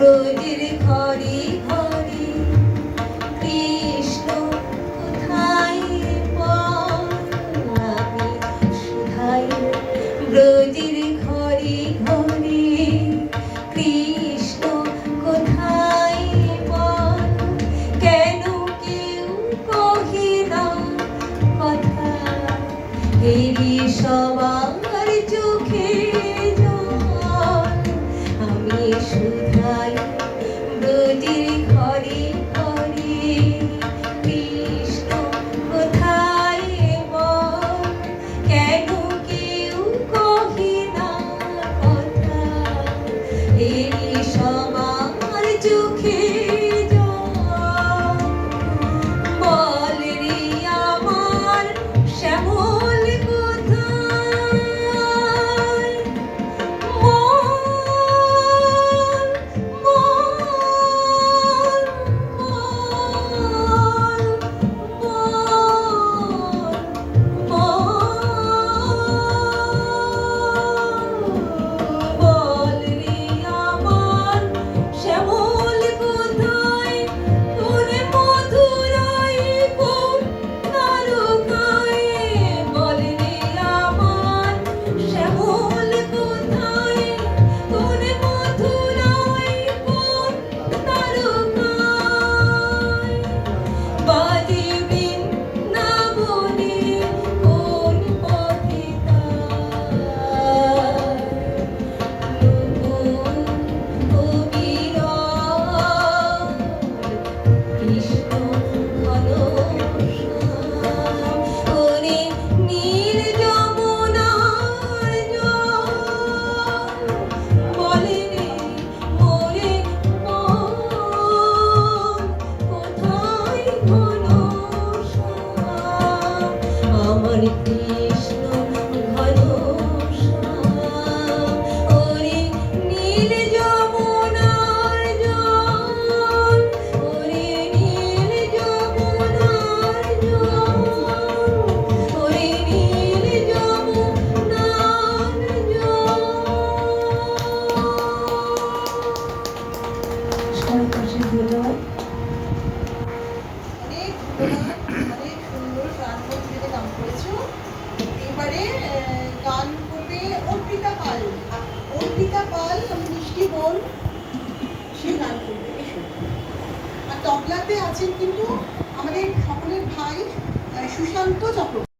ব্রজের ঘরে ঘরে কৃষ্ণ কোথায় পাই আমি সুধাই ব্রজের ঘরে ঘরে কৃষ্ণ কোথায় পাই কেন কেউ কহে না কথা এই সবার চোখে জল আমি সুধাই ব্রজের ঘরে ঘরে কৃষ্ণ কোথায় বল কেন কেউ কহে না কথা এই সবার চোখে জল বল রে আমার শ্যামল কোথায় বল রে আমার শ্যামল কোথায় তোরে মধুরাই কোন তারকায় বল রে আমার শ্যামল কোথায় তোরে মধুরাই কোন তারকায় বাজে বৃন্দাবনে কোন পথে কৃষ্ণ ওরে নীল যমুনার জল বলে রে মোরে মন কোথায় ঘনশ্যাম আমার কৃষ্ণ ঘনশ্যাম ওরে নীল যমুনার জল ওরে নীল যমুনার জল ওরে নীল যমুনার জল সবাই পাশে ধন্যবাদ। অনেক ধন্যবাদ, অনেক সুন্দর গান করতে গান করেছো। এবারে গান করবে অর্পিতা পাল। অর্পিতা পাল মিষ্টি বোন, সে গান করবে। আর তবলাতে আছেন কিন্তু আমাদের সকলের ভাই সুশান্ত চক্রবর্তী।